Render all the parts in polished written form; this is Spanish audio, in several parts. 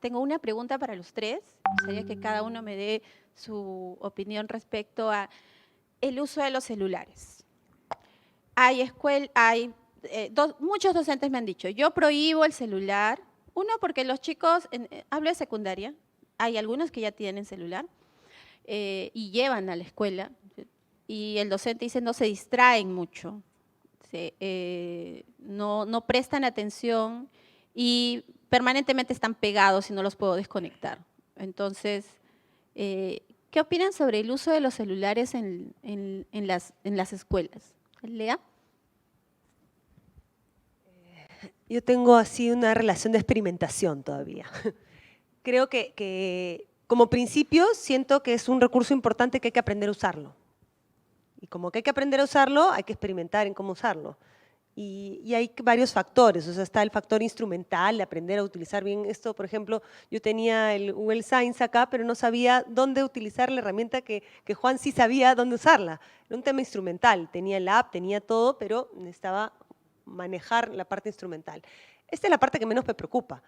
tengo una pregunta para los tres. Me gustaría que cada uno me dé su opinión respecto a el uso de los celulares. Muchos docentes me han dicho, yo prohíbo el celular. Uno, porque los chicos, hablo de secundaria, hay algunos que ya tienen celular y llevan a la escuela. Y el docente dice, no se distraen mucho, no prestan atención y permanentemente están pegados y no los puedo desconectar. Entonces, ¿qué opinan sobre el uso de los celulares en las escuelas? Lea. Yo tengo así una relación de experimentación todavía. Creo que como principio siento que es un recurso importante que hay que aprender a usarlo. Y como que hay que aprender a usarlo, hay que experimentar en cómo usarlo. Y hay varios factores, o sea, está el factor instrumental, de aprender a utilizar bien esto. Por ejemplo, yo tenía el Google Science acá, pero no sabía dónde utilizar la herramienta que Juan sí sabía dónde usarla. Era un tema instrumental, tenía el app, tenía todo, pero necesitaba manejar la parte instrumental. Esta es la parte que menos me preocupa,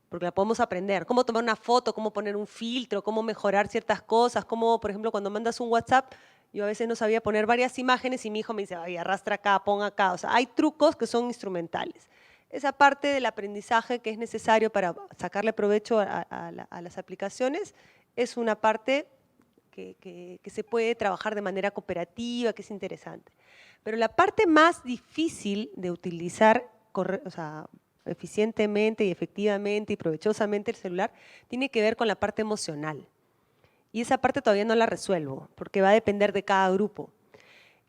porque la podemos aprender. Cómo tomar una foto, cómo poner un filtro, cómo mejorar ciertas cosas, cómo, por ejemplo, cuando mandas un WhatsApp, yo a veces no sabía poner varias imágenes y mi hijo me dice, ay, arrastra acá, pon acá. O sea, hay trucos que son instrumentales. Esa parte del aprendizaje que es necesario para sacarle provecho a las aplicaciones es una parte que se puede trabajar de manera cooperativa, que es interesante. Pero la parte más difícil de utilizar, o sea, eficientemente y efectivamente y provechosamente el celular, tiene que ver con la parte emocional. Y esa parte todavía no la resuelvo, porque va a depender de cada grupo.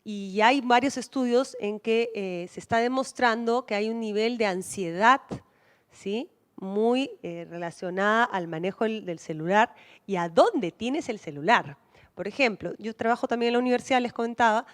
Y hay varios estudios en que se está demostrando que hay un nivel de ansiedad, ¿sí?, muy relacionada al manejo del celular y a dónde tienes el celular. Por ejemplo, yo trabajo también en la universidad, les comentaba,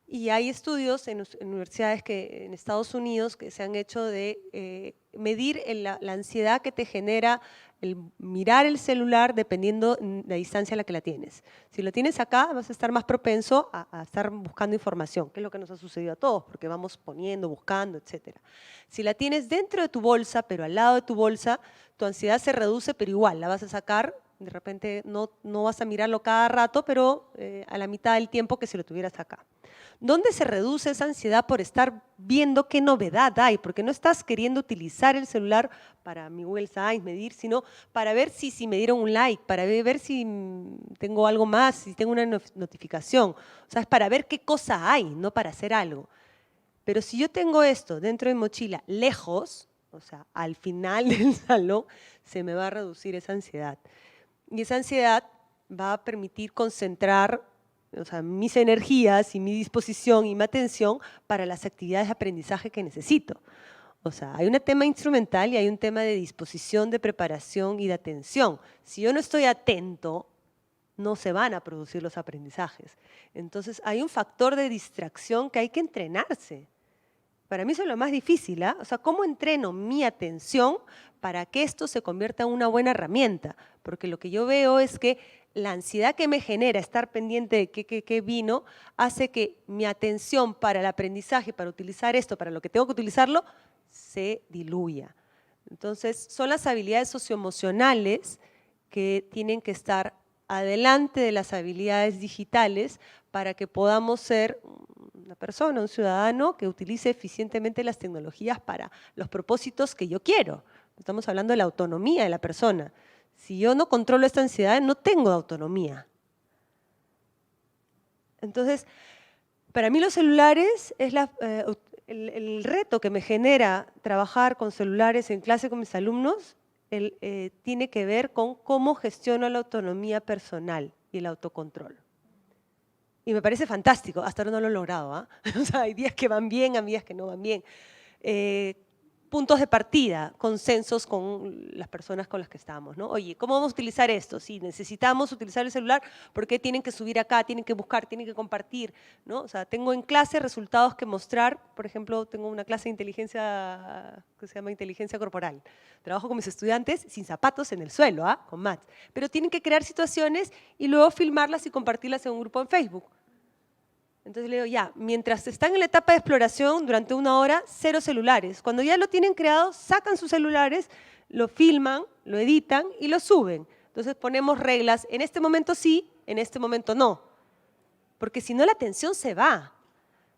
y hay estudios en universidades en Estados Unidos que se han hecho de medir la ansiedad que te genera el mirar el celular dependiendo de la distancia a la que la tienes. Si lo tienes acá, vas a estar más propenso a estar buscando información, que es lo que nos ha sucedido a todos, porque vamos poniendo, buscando, etc. Si la tienes dentro de tu bolsa, pero al lado de tu bolsa, tu ansiedad se reduce, pero igual la vas a sacar. De repente no vas a mirarlo cada rato, pero a la mitad del tiempo que si lo tuvieras acá. ¿Dónde se reduce esa ansiedad por estar viendo qué novedad hay? Porque no estás queriendo utilizar el celular para mi Google Science, medir, sino para ver si me dieron un like, para ver si tengo algo más, si tengo una notificación. O sea, es para ver qué cosa hay, no para hacer algo. Pero si yo tengo esto dentro de mi mochila, lejos, o sea, al final del salón, se me va a reducir esa ansiedad. Y esa ansiedad va a permitir concentrar, o sea, mis energías y mi disposición y mi atención para las actividades de aprendizaje que necesito. O sea, hay un tema instrumental y hay un tema de disposición, de preparación y de atención. Si yo no estoy atento, no se van a producir los aprendizajes. Entonces, hay un factor de distracción que hay que entrenarse. Para mí eso es lo más difícil, ¿ah? O sea, ¿cómo entreno mi atención para que esto se convierta en una buena herramienta? Porque lo que yo veo es que la ansiedad que me genera estar pendiente de qué vino hace que mi atención para el aprendizaje, para utilizar esto, para lo que tengo que utilizarlo, se diluya. Entonces, son las habilidades socioemocionales que tienen que estar adelante de las habilidades digitales para que podamos ser una persona, un ciudadano que utilice eficientemente las tecnologías para los propósitos que yo quiero. Estamos hablando de la autonomía de la persona. Si yo no controlo esta ansiedad, no tengo autonomía. Entonces, para mí los celulares es el reto que me genera trabajar con celulares en clase con mis alumnos, tiene que ver con cómo gestiono la autonomía personal y el autocontrol. Y me parece fantástico, hasta ahora no lo he logrado, ¿eh? O sea, hay días que van bien, hay días que no van bien. Puntos de partida, consensos con las personas con las que estamos, ¿no? Oye, ¿cómo vamos a utilizar esto? Si necesitamos utilizar el celular, ¿por qué tienen que subir acá, tienen que buscar, tienen que compartir, ¿no? O sea, tengo en clase resultados que mostrar, por ejemplo, tengo una clase de inteligencia que se llama inteligencia corporal. Trabajo con mis estudiantes sin zapatos en el suelo, ¿ah? Con mats. Pero tienen que crear situaciones y luego filmarlas y compartirlas en un grupo en Facebook. Entonces le digo, ya, mientras están en la etapa de exploración, durante 1 hora, 0 celulares. Cuando ya lo tienen creado, sacan sus celulares, lo filman, lo editan y lo suben. Entonces ponemos reglas, en este momento sí, en este momento no. Porque si no la atención se va.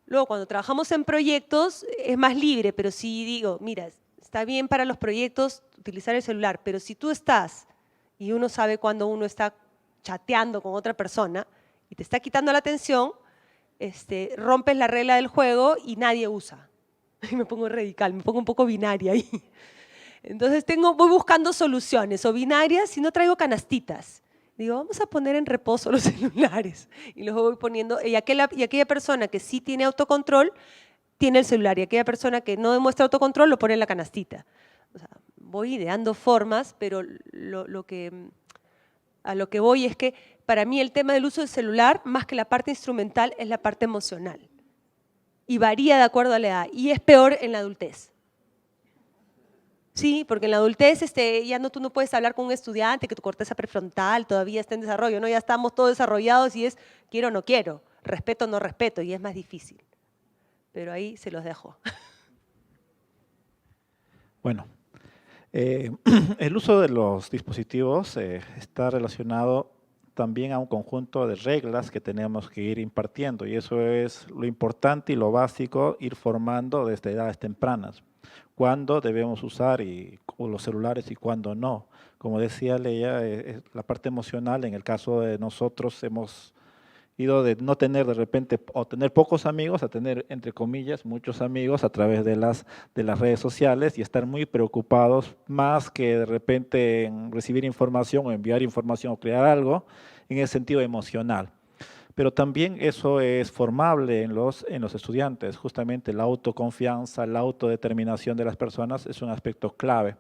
Luego, cuando trabajamos en proyectos, es más libre, pero si digo, mira, está bien para los proyectos utilizar el celular, pero si tú estás, y uno sabe cuando uno está chateando con otra persona y te está quitando la atención, rompes la regla del juego y nadie usa. Y me pongo radical, me pongo un poco binaria ahí. Entonces voy buscando soluciones, o binarias, si no traigo canastitas. Digo, vamos a poner en reposo los celulares. Y los voy poniendo, y aquella persona que sí tiene autocontrol, tiene el celular, y aquella persona que no demuestra autocontrol, lo pone en la canastita. O sea, voy ideando formas, pero a lo que voy es que para mí el tema del uso del celular, más que la parte instrumental, es la parte emocional. Y varía de acuerdo a la edad, y es peor en la adultez. Sí, porque en la adultez tú no puedes hablar con un estudiante que tu corteza prefrontal todavía está en desarrollo, ¿no? Ya estamos todos desarrollados y es quiero o no quiero, respeto o no respeto, y es más difícil. Pero ahí se los dejo. Bueno, el uso de los dispositivos está relacionado también a un conjunto de reglas que tenemos que ir impartiendo, y eso es lo importante y lo básico, ir formando desde edades tempranas. Cuándo debemos usar los celulares y cuándo no. Como decía Leia, la parte emocional, en el caso de nosotros hemos ido de no tener de repente, o tener pocos amigos, a tener, entre comillas, muchos amigos a través de las redes sociales y estar muy preocupados, más que de repente en recibir información o enviar información o crear algo, en el sentido emocional. Pero también eso es formable en los estudiantes. Justamente la autoconfianza, la autodeterminación de las personas es un aspecto clave.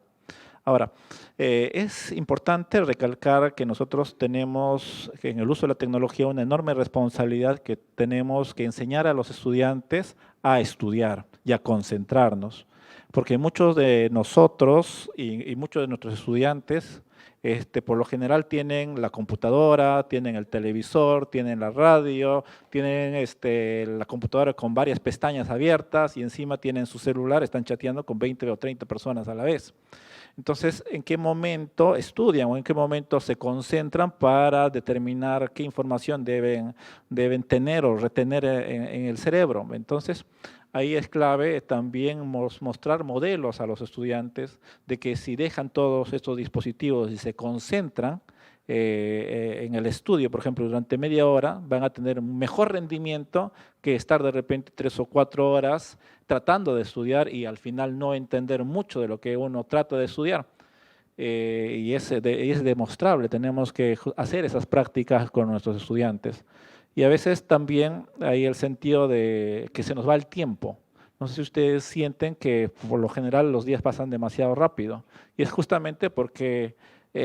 Ahora, es importante recalcar que nosotros tenemos en el uso de la tecnología una enorme responsabilidad, que tenemos que enseñar a los estudiantes a estudiar y a concentrarnos. Porque muchos de nosotros y muchos de nuestros estudiantes por lo general tienen la computadora, tienen el televisor, tienen la radio, tienen la computadora con varias pestañas abiertas y encima tienen su celular, están chateando con 20 o 30 personas a la vez. Entonces, ¿en qué momento estudian o en qué momento se concentran para determinar qué información deben tener o retener en el cerebro? Entonces, ahí es clave también mostrar modelos a los estudiantes de que si dejan todos estos dispositivos y se concentran en el estudio, por ejemplo, durante media hora, van a tener un mejor rendimiento que estar de repente 3 o 4 horas tratando de estudiar y al final no entender mucho de lo que uno trata de estudiar. Y es demostrable, tenemos que hacer esas prácticas con nuestros estudiantes. Y a veces también hay el sentido de que se nos va el tiempo. No sé si ustedes sienten que por lo general los días pasan demasiado rápido. Y es justamente porque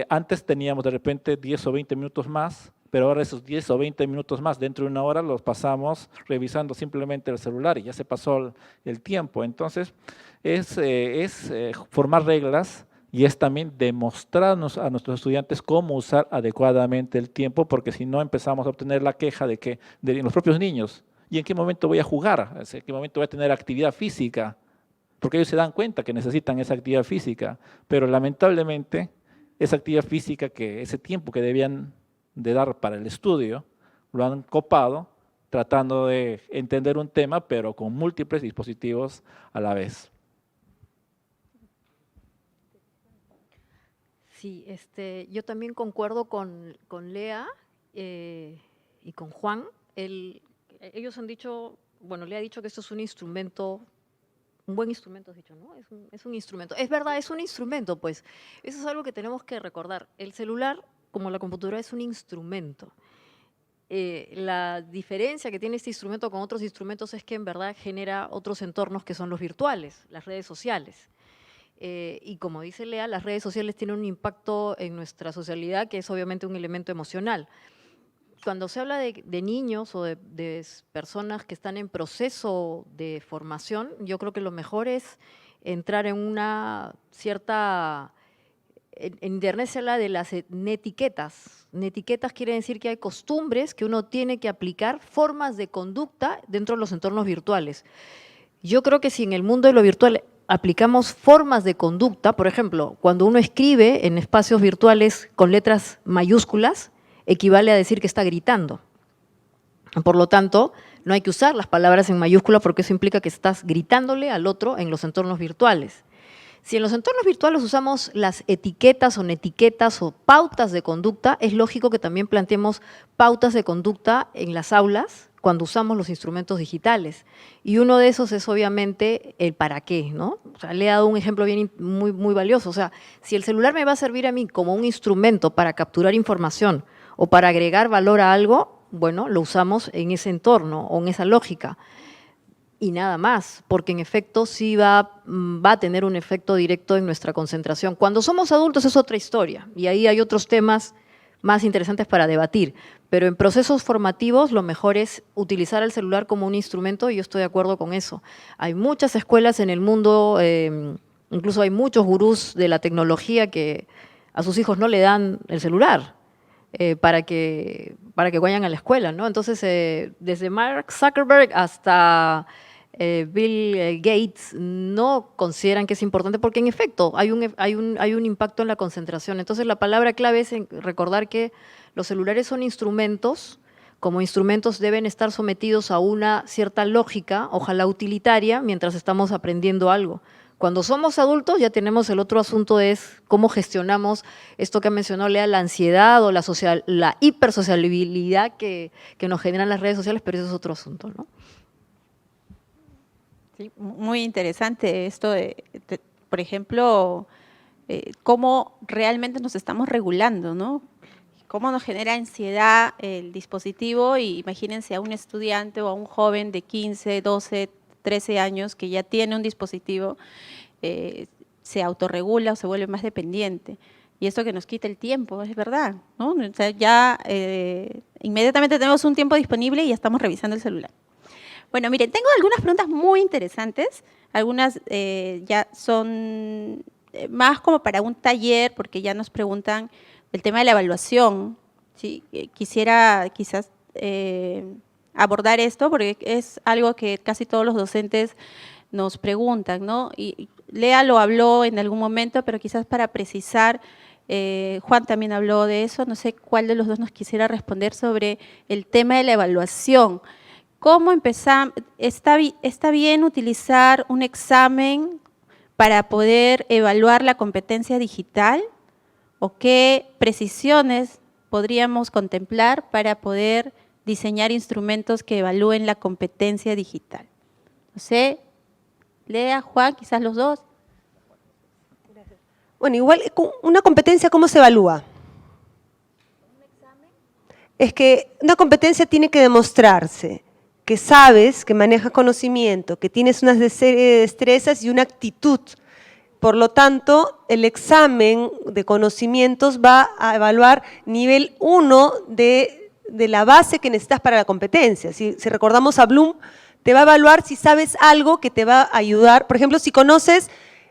antes teníamos de repente 10 o 20 minutos más, pero ahora esos 10 o 20 minutos más dentro de 1 hora los pasamos revisando simplemente el celular y ya se pasó el tiempo. Entonces, es formar reglas y es también demostrarnos a nuestros estudiantes cómo usar adecuadamente el tiempo, porque si no empezamos a obtener la queja de los propios niños, ¿y en qué momento voy a jugar? ¿En qué momento voy a tener actividad física? Porque ellos se dan cuenta que necesitan esa actividad física, pero lamentablemente esa actividad física, ese tiempo que debían de dar para el estudio, lo han copado tratando de entender un tema, pero con múltiples dispositivos a la vez. Sí, yo también concuerdo con Lea y con Juan. Ellos han dicho, bueno, Lea ha dicho que esto es un instrumento, un buen instrumento, has dicho, ¿no? Es un instrumento. Es verdad, es un instrumento, pues. Eso es algo que tenemos que recordar. El celular, como la computadora, es un instrumento. La diferencia que tiene este instrumento con otros instrumentos es que en verdad genera otros entornos que son los virtuales, las redes sociales. Y como dice Lea, las redes sociales tienen un impacto en nuestra socialidad que es obviamente un elemento emocional. Cuando se habla de niños o de personas que están en proceso de formación, yo creo que lo mejor es entrar en una cierta… En Internet se habla de las etiquetas, Etiquetas quiere decir que hay costumbres que uno tiene que aplicar, formas de conducta dentro de los entornos virtuales. Yo creo que si en el mundo de lo virtual aplicamos formas de conducta, por ejemplo, cuando uno escribe en espacios virtuales con letras mayúsculas, equivale a decir que está gritando. Por lo tanto, no hay que usar las palabras en mayúscula porque eso implica que estás gritándole al otro en los entornos virtuales. Si en los entornos virtuales usamos las etiquetas o netiquetas o pautas de conducta, es lógico que también planteemos pautas de conducta en las aulas cuando usamos los instrumentos digitales. Y uno de esos es obviamente el para qué, ¿no? O sea, le he dado un ejemplo muy valioso. O sea, si el celular me va a servir a mí como un instrumento para capturar información o para agregar valor a algo, bueno, lo usamos en ese entorno o en esa lógica. Y nada más, porque en efecto sí va a tener un efecto directo en nuestra concentración. Cuando somos adultos es otra historia y ahí hay otros temas más interesantes para debatir, pero en procesos formativos lo mejor es utilizar el celular como un instrumento y yo estoy de acuerdo con eso. Hay muchas escuelas en el mundo, incluso hay muchos gurús de la tecnología que a sus hijos no le dan el celular para que vayan a la escuela, ¿no? Entonces, desde Mark Zuckerberg hasta Bill Gates no consideran que es importante porque en efecto hay un impacto en la concentración. Entonces la palabra clave es recordar que los celulares son instrumentos, como instrumentos deben estar sometidos a una cierta lógica, ojalá utilitaria, mientras estamos aprendiendo algo. Cuando somos adultos ya tenemos el otro asunto, es cómo gestionamos esto que mencionó Lea, la ansiedad o la hipersociabilidad que nos generan las redes sociales, pero eso es otro asunto, ¿no? Sí, muy interesante esto por ejemplo, cómo realmente nos estamos regulando, ¿no? Cómo nos genera ansiedad el dispositivo y imagínense a un estudiante o a un joven de 15, 12, 13 años que ya tiene un dispositivo, se autorregula o se vuelve más dependiente. Y esto que nos quita el tiempo, es verdad, ¿no? O sea, ya inmediatamente tenemos un tiempo disponible y ya estamos revisando el celular. Bueno, miren, tengo algunas preguntas muy interesantes. Algunas ya son más como para un taller, porque ya nos preguntan el tema de la evaluación. ¿Sí? Quisiera quizás abordar esto, porque es algo que casi todos los docentes nos preguntan, ¿no? Y Lea lo habló en algún momento, pero quizás para precisar, Juan también habló de eso. No sé cuál de los dos nos quisiera responder sobre el tema de la evaluación. ¿Cómo empezar? ¿Está bien utilizar un examen para poder evaluar la competencia digital? ¿O qué precisiones podríamos contemplar para poder diseñar instrumentos que evalúen la competencia digital? No sé, Lea, Juan, quizás los dos. Bueno, igual, una competencia, ¿cómo se evalúa? Es que una competencia tiene que demostrarse que sabes, que manejas conocimiento, que tienes una serie de destrezas y una actitud. Por lo tanto, el examen de conocimientos va a evaluar nivel 1 de la base que necesitas para la competencia. Si recordamos a Bloom, te va a evaluar si sabes algo que te va a ayudar. Por ejemplo, si conoces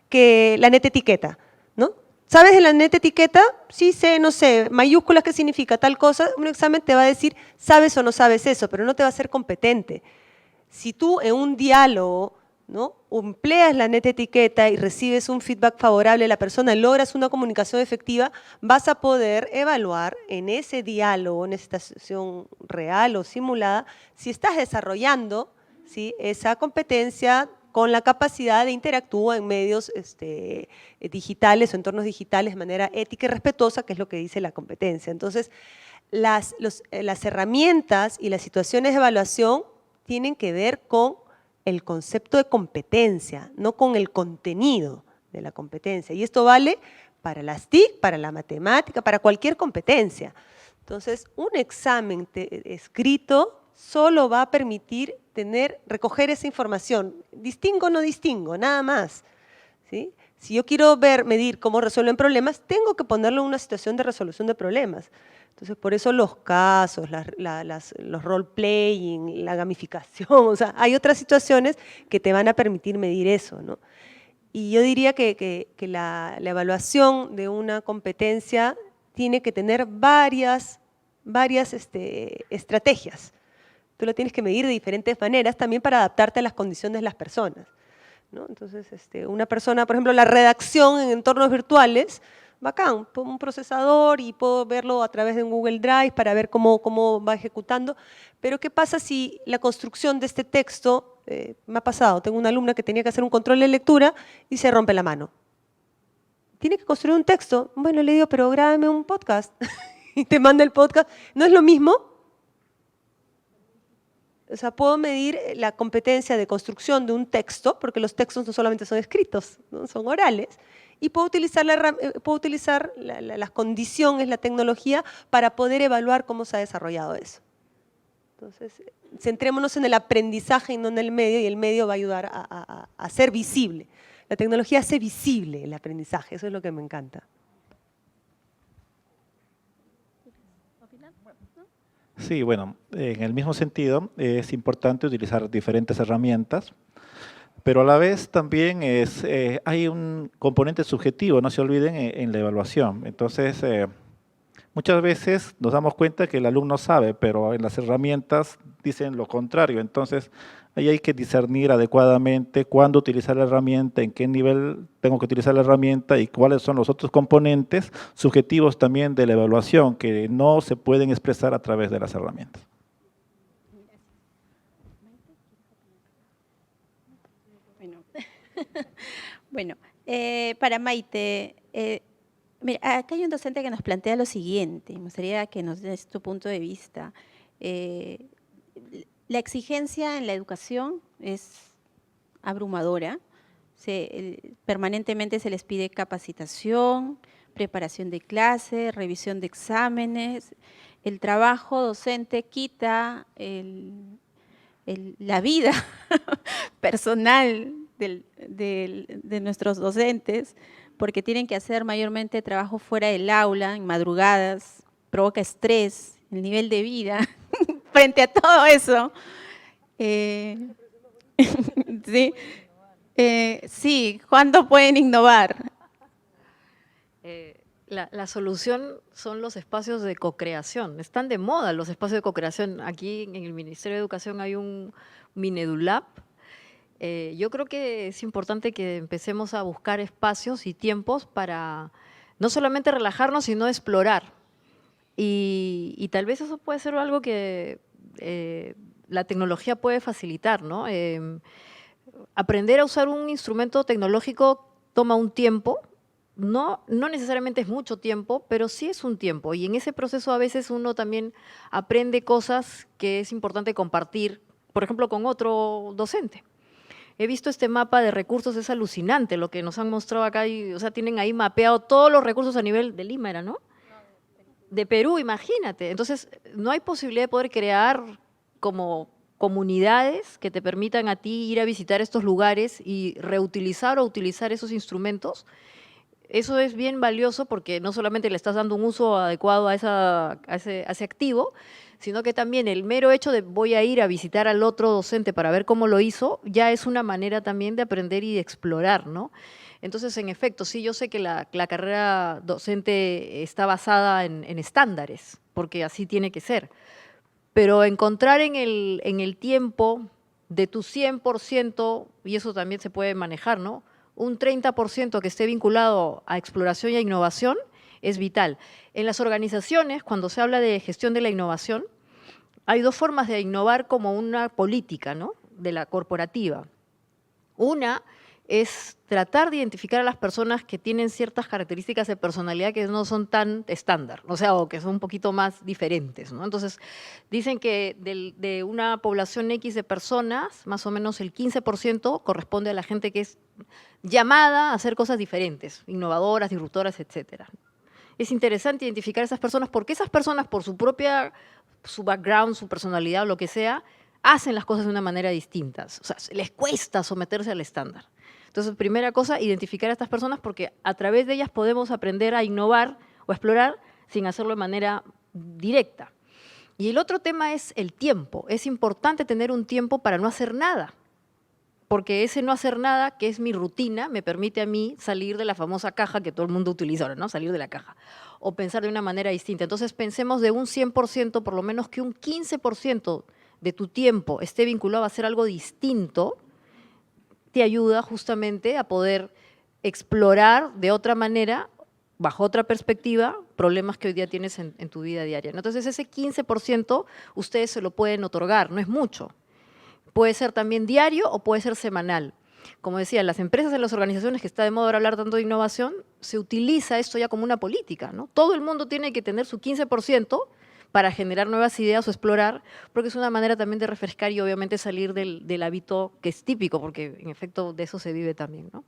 que la netiqueta, ¿no? ¿Sabes de la netiqueta? Sí sé, no sé, mayúsculas, ¿qué significa tal cosa? Un examen te va a decir, ¿sabes o no sabes eso? Pero no te va a hacer competente. Si tú en un diálogo, ¿no?, empleas la netiqueta y recibes un feedback favorable de la persona, logras una comunicación efectiva, vas a poder evaluar en ese diálogo, en esta situación real o simulada, si estás desarrollando, ¿sí?, esa competencia con la capacidad de interactúar en medios digitales o entornos digitales de manera ética y respetuosa, que es lo que dice la competencia. Entonces, las herramientas y las situaciones de evaluación tienen que ver con el concepto de competencia, no con el contenido de la competencia. Y esto vale para las TIC, para la matemática, para cualquier competencia. Entonces, un examen escrito solo va a permitir recoger esa información. Distingo o no distingo, nada más, ¿sí? Si yo quiero medir cómo resuelven problemas, tengo que ponerlo en una situación de resolución de problemas. Entonces, por eso los casos, los role-playing, la gamificación, o sea, hay otras situaciones que te van a permitir medir eso, ¿no? Y yo diría que la evaluación de una competencia tiene que tener varias estrategias. Tú lo tienes que medir de diferentes maneras también para adaptarte a las condiciones de las personas, ¿no? Entonces, una persona, por ejemplo, la redacción en entornos virtuales, bacán, pongo un procesador y puedo verlo a través de un Google Drive para ver cómo va ejecutando, pero ¿qué pasa si la construcción de este texto, me ha pasado, tengo una alumna que tenía que hacer un control de lectura y se rompe la mano? Tiene que construir un texto, bueno, le digo, pero grábame un podcast y te manda el podcast, ¿no es lo mismo? O sea, puedo medir la competencia de construcción de un texto, porque los textos no solamente son escritos, ¿no? Son orales, y puedo utilizar, las condiciones, la tecnología, para poder evaluar cómo se ha desarrollado eso. Entonces, centrémonos en el aprendizaje y no en el medio, y el medio va a ayudar a ser visible. La tecnología hace visible el aprendizaje, eso es lo que me encanta. Sí, bueno, en el mismo sentido es importante utilizar diferentes herramientas, pero a la vez también hay un componente subjetivo, no se olviden, en la evaluación. Entonces, muchas veces nos damos cuenta que el alumno sabe, pero en las herramientas dicen lo contrario. Entonces, ahí hay que discernir adecuadamente cuándo utilizar la herramienta, en qué nivel tengo que utilizar la herramienta y cuáles son los otros componentes subjetivos también de la evaluación que no se pueden expresar a través de las herramientas. Bueno, para Maite, mira, acá hay un docente que nos plantea lo siguiente, me gustaría que nos des tu punto de vista. La exigencia en la educación es abrumadora, permanentemente se les pide capacitación, preparación de clase, revisión de exámenes, el trabajo docente quita la vida personal de nuestros docentes, porque tienen que hacer mayormente trabajo fuera del aula, en madrugadas, provoca estrés, el nivel de vida. Frente a todo eso, sí, sí, ¿cuándo pueden innovar? La solución son los espacios de co-creación. Están de moda los espacios de co-creación. Aquí en el Ministerio de Educación hay un Minedulab. Yo creo que es importante que empecemos a buscar espacios y tiempos para no solamente relajarnos, sino explorar. Y tal vez eso puede ser algo que la tecnología puede facilitar, ¿no? Aprender a usar un instrumento tecnológico toma un tiempo, no necesariamente es mucho tiempo, pero sí es un tiempo. Y en ese proceso a veces uno también aprende cosas que es importante compartir, por ejemplo, con otro docente. He visto este mapa de recursos, es alucinante lo que nos han mostrado acá. O sea, tienen ahí mapeado todos los recursos a nivel de Lima, ¿era, no? De Perú, imagínate. Entonces, no hay posibilidad de poder crear como comunidades que te permitan a ti ir a visitar estos lugares y reutilizar o utilizar esos instrumentos. Eso es bien valioso porque no solamente le estás dando un uso adecuado a ese activo, sino que también el mero hecho de voy a ir a visitar al otro docente para ver cómo lo hizo, ya es una manera también de aprender y de explorar, ¿no? Entonces, en efecto, sí, yo sé que la carrera docente está basada en estándares, porque así tiene que ser. Pero encontrar en el tiempo de tu 100%, y eso también se puede manejar, ¿no? Un 30% que esté vinculado a exploración y a innovación es vital. En las organizaciones, cuando se habla de gestión de la innovación, hay dos formas de innovar como una política, ¿no? De la corporativa. Una es tratar de identificar a las personas que tienen ciertas características de personalidad que no son tan estándar, o sea, o que son un poquito más diferentes, ¿no? Entonces, dicen que de una población X de personas, más o menos el 15% corresponde a la gente que es llamada a hacer cosas diferentes, innovadoras, disruptoras, etcétera. Es interesante identificar a esas personas porque esas personas, por su background, su personalidad o lo que sea, hacen las cosas de una manera distinta. O sea, les cuesta someterse al estándar. Entonces, primera cosa, identificar a estas personas porque a través de ellas podemos aprender a innovar o explorar sin hacerlo de manera directa. Y el otro tema es el tiempo. Es importante tener un tiempo para no hacer nada. porque ese no hacer nada, que es mi rutina, me permite a mí salir de la famosa caja que todo el mundo utiliza ahora, ¿no? Salir de la caja. O pensar de una manera distinta. Entonces pensemos de un 100%, por lo menos que un 15% de tu tiempo esté vinculado a hacer algo distinto, te ayuda justamente a poder explorar de otra manera, bajo otra perspectiva, problemas que hoy día tienes en tu vida diaria. Entonces ese 15% ustedes se lo pueden otorgar, no es mucho. Puede ser también diario o puede ser semanal. Como decía, en las empresas, en las organizaciones que está de moda ahora hablar tanto de innovación, se utiliza esto ya como una política, ¿no? Todo el mundo tiene que tener su 15% para generar nuevas ideas o explorar, porque es una manera también de refrescar y obviamente salir del hábito que es típico, porque en efecto de eso se vive también, ¿no?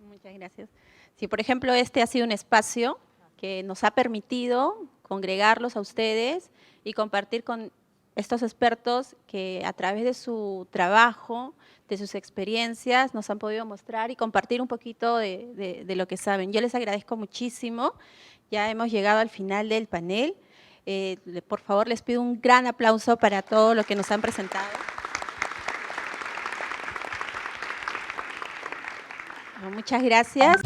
Muchas gracias. Sí, por ejemplo, este ha sido un espacio que nos ha permitido congregarlos a ustedes y compartir con estos expertos que a través de su trabajo, de sus experiencias, nos han podido mostrar y compartir un poquito de lo que saben. Yo les agradezco muchísimo. Ya hemos llegado al final del panel. Por favor, les pido un gran aplauso para todo lo que nos han presentado. Muchas gracias.